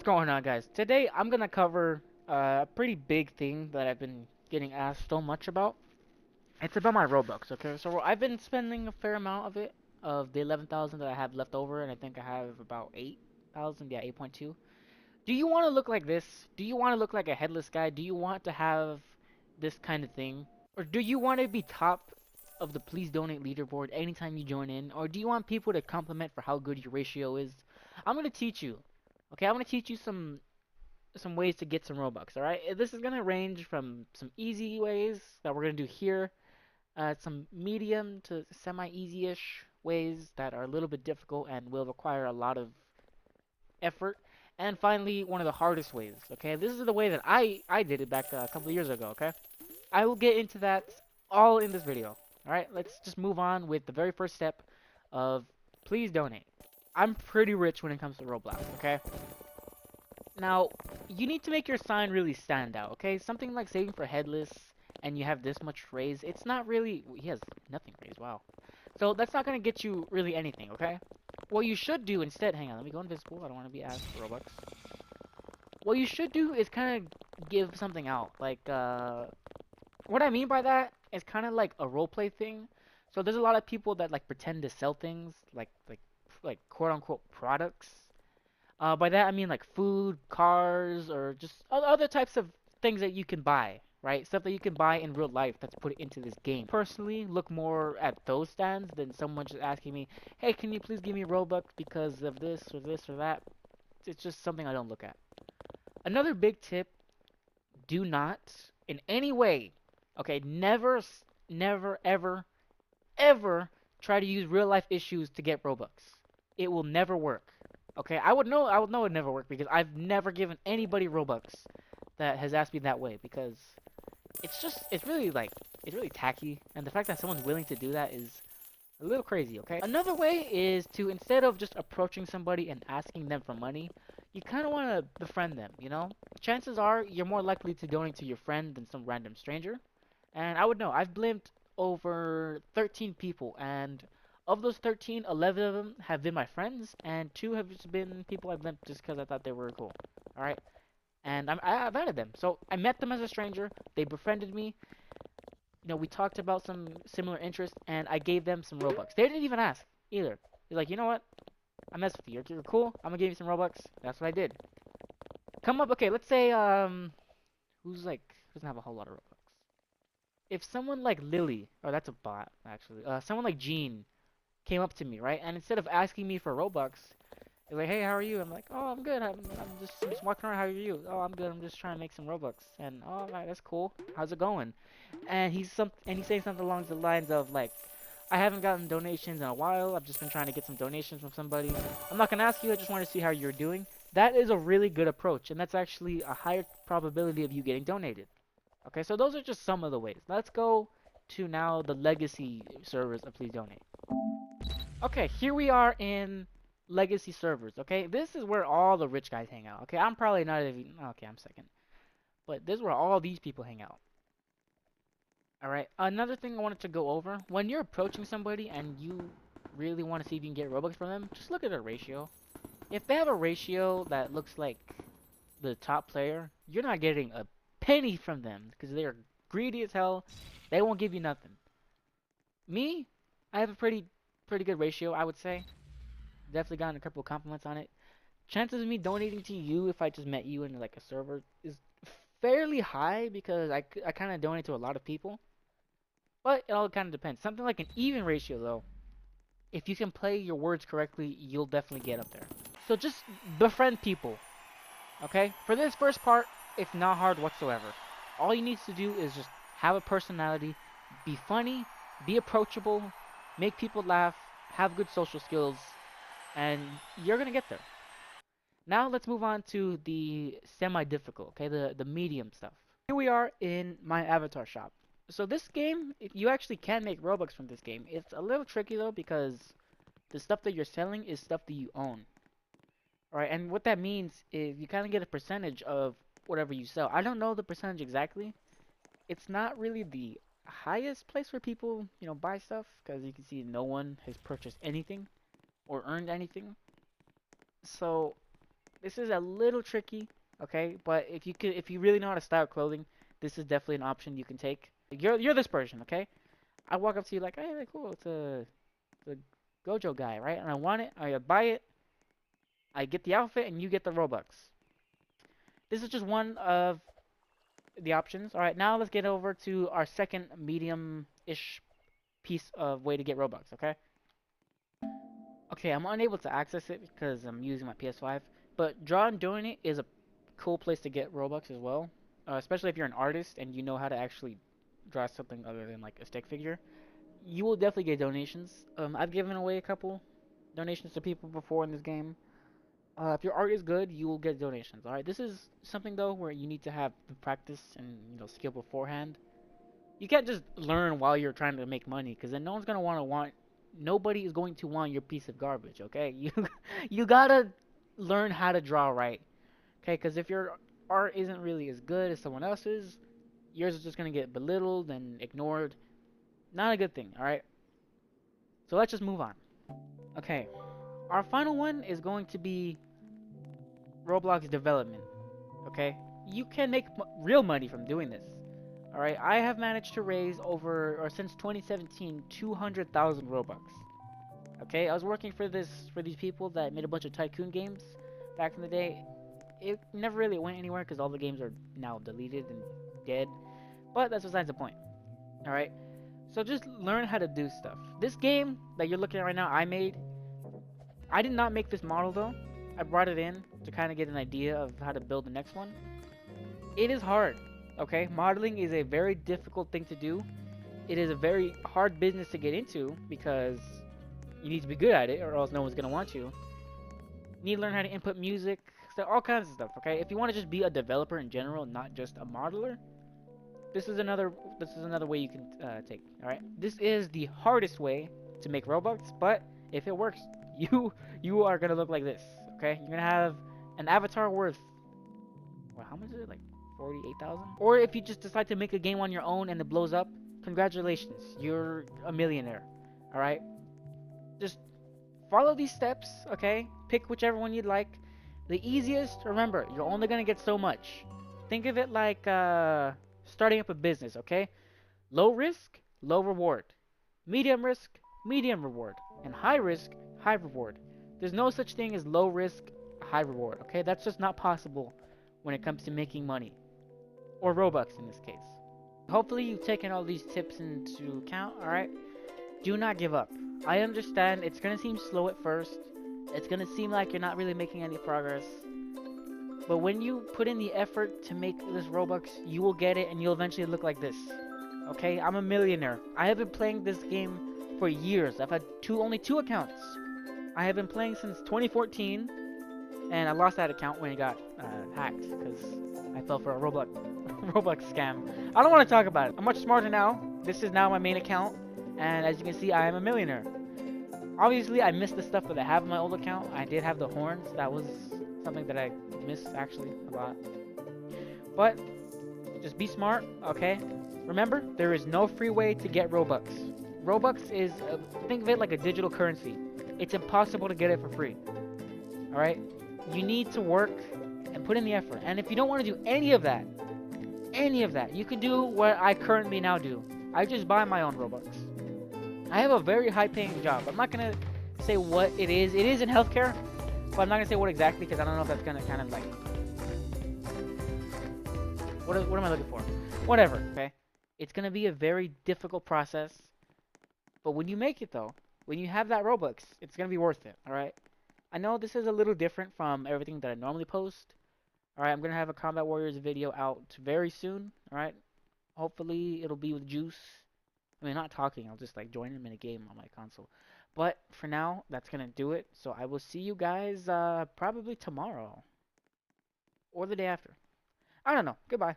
What's going on, guys? Today I'm gonna cover a pretty big thing that I've been getting asked so much about. It's about my Robux, okay? So I've been spending a fair amount of it, of the 11,000 that I have left over, and I think I have about 8,000, yeah, 8.2. Do you want to look like this? Do you want to look like a headless guy? Do you want to have this kind of thing? Or do you want to be top of the please donate leaderboard anytime you join in? Or do you want people to compliment for how good your ratio is? I'm gonna teach you. Okay, I'm gonna teach you some ways to get some Robux, alright? This is gonna range from some easy ways that we're gonna do here, some medium to semi-easy-ish ways that are a little bit difficult and will require a lot of effort, and finally, one of the hardest ways, okay? This is the way that I did it back a couple of years ago, okay? I will get into that all in this video, alright? Let's just move on with the very first step of please donate. I'm pretty rich when it comes to Roblox, okay? Now, you need to make your sign really stand out, okay? Something like saving for headless and you have this much raise, it's not really... He has nothing raised, wow. So that's not going to get you really anything, okay? What you should do instead... Hang on, let me go invisible. I don't want to be asked for Robux. What you should do is kind of give something out. Like, what I mean by that is kind of like a roleplay thing. So there's a lot of people that, like, pretend to sell things, like quote-unquote products. By that I mean like food, cars, or just other types of things that you can buy, right? Stuff that you can buy in real life that's put into this game. Personally, look more at those stands than someone just asking me, "Hey, can you please give me Robux because of this or that?" It's just something I don't look at. Another big tip: do not, in any way, okay, never, ever try to use real life issues to get Robux. It will never work. Okay, I would know it never work because I've never given anybody Robux that has asked me that way because it's really tacky, and the fact that someone's willing to do that is a little crazy, okay? Another way is to, instead of just approaching somebody and asking them for money, you kind of want to befriend them, you know? Chances are you're more likely to donate to your friend than some random stranger. And I would know, I've blimped over 13 people, and of those 13, 11 of them have been my friends, and 2 have just been people I blimped just because I thought they were cool. Alright? And I've added them. So I met them as a stranger, they befriended me, you know, we talked about some similar interests, and I gave them some Robux. They didn't even ask either. They're like, you know what? I messed with you. You're cool. I'm gonna give you some Robux. That's what I did. Come up. Okay, let's say who's like doesn't have a whole lot of Robux. If someone like Lily, or that's a bot actually, someone like Jean came up to me, right? And instead of asking me for Robux, they're like, "Hey, how are you?" I'm like, "Oh, I'm good. I'm just walking around. How are you?" "Oh, I'm good. I'm just trying to make some Robux." And oh, right, that's cool. How's it going? And he's saying something along the lines of like, "I haven't gotten donations in a while. I've just been trying to get some donations from somebody. I'm not gonna ask you. I just want to see how you're doing." That is a really good approach, and that's actually a higher probability of you getting donated. Okay, so those are just some of the ways. Let's go to now the legacy servers of Please Donate. Okay, here we are in legacy servers. Okay, this is where all the rich guys hang out. Okay, I'm probably not even. Okay, I'm second, but this is where all these people hang out. All right. Another thing I wanted to go over: when you're approaching somebody and you really want to see if you can get Robux from them, just look at their ratio. If they have a ratio that looks like the top player, you're not getting a penny from them because they're greedy as hell. They won't give you nothing. Me, I have a pretty good ratio, I would say. Definitely gotten a couple of compliments on it. Chances of me donating to you if I just met you in like a server is fairly high because I kind of donate to a lot of people. But it all kind of depends. Something like an even ratio though, if you can play your words correctly, you'll definitely get up there. So just befriend people, okay? For this first part, it's not hard whatsoever. All you need to do is just have a personality, be funny, be approachable, make people laugh, have good social skills, and you're gonna get there. Now let's move on to the semi-difficult, okay? The medium stuff. Here we are in my avatar shop. So this game, you actually can make Robux from this game. It's a little tricky though because the stuff that you're selling is stuff that you own. Alright, and what that means is you kind of get a percentage of whatever you sell. I don't know the percentage exactly. It's not really the highest place where people, you know, buy stuff because you can see no one has purchased anything or earned anything. So This is a little tricky, okay? But if you really know how to style clothing, this is definitely an option you can take. You're this person, okay? I walk up to you like, hey, like, cool, it's a Gojo guy, right? And I want it, I buy it, I get the outfit, and you get the Robux. This is just one of the options. All right, now let's get over to our second medium-ish piece of way to get Robux, okay? Okay, I'm unable to access it because I'm using my PS5, but Draw and Doing It is a cool place to get Robux as well, especially if you're an artist and you know how to actually draw something other than like a stick figure. You will definitely get donations. I've given away a couple donations to people before in this game. If your art is good, you will get donations. All right, this is something though where you need to have the practice and skill beforehand. You can't just learn while you're trying to make money, because then no one's gonna want. Nobody is going to want your piece of garbage. Okay, you gotta learn how to draw right. Okay, because if your art isn't really as good as someone else's, yours is just gonna get belittled and ignored. Not a good thing. All right. So let's just move on. Okay, our final one is going to be Roblox development. Okay, you can make real money from doing this. All right, I have managed to raise over, or since 2017, 200,000 Robux. Okay, I was working for these people that made a bunch of tycoon games back in the day. It never really went anywhere because all the games are now deleted and dead. But that's besides the point. All right, so just learn how to do stuff. This game that you're looking at right now, I made. I did not make this model though. I brought it in to kind of get an idea of how to build the next one. It is hard. Okay, modeling is a very difficult thing to do. It is a very hard business to get into because you need to be good at it or else no one's gonna want you. You need to learn how to input music, so all kinds of stuff, okay? If you want to just be a developer in general, not just a modeler, this is another way you can take, all right? This is the hardest way to make Robux, but if it works, you are gonna look like this, okay? You're gonna have an avatar worth, well, how much is it? Like 48,000? Or if you just decide to make a game on your own and it blows up, congratulations, you're a millionaire. All right? Just follow these steps, okay? Pick whichever one you'd like. The easiest, remember, you're only going to get so much. Think of it like starting up a business, okay? Low risk, low reward. Medium risk, medium reward. And high risk, high reward. There's no such thing as low risk, high reward, okay? That's just not possible when it comes to making money. Or Robux in this case. Hopefully you've taken all these tips into account, alright? Do not give up. I understand it's gonna seem slow at first. It's gonna seem like you're not really making any progress. But when you put in the effort to make this Robux, you will get it and you'll eventually look like this. Okay? I'm a millionaire. I have been playing this game for years. I've had only two accounts. I have been playing since 2014, and I lost that account when it got hacked because I fell for a Roblox Roblox scam. I don't want to talk about it. I'm much smarter now. This is now my main account, and as you can see, I am a millionaire. Obviously, I missed the stuff that I have in my old account. I did have the horns. That was something that I missed actually a lot. But just be smart, okay? Remember, there is no free way to get Robux. Robux is, think of it like a digital currency. It's impossible to get it for free. Alright? You need to work and put in the effort. And if you don't want to do any of that, you can do what I currently now do. I just buy my own Robux. I have a very high paying job. I'm not going to say what it is. It is in healthcare, but I'm not going to say what exactly because I don't know if that's going to kind of like... What am I looking for? Whatever, okay? It's going to be a very difficult process. But when you make it though, when you have that Robux, it's going to be worth it, alright? I know this is a little different from everything that I normally post. Alright, I'm going to have a Combat Warriors video out very soon, alright? Hopefully it'll be with Juice. I mean, not talking, I'll just like join him in a game on my console. But for now, that's going to do it. So I will see you guys probably tomorrow. Or the day after. I don't know. Goodbye.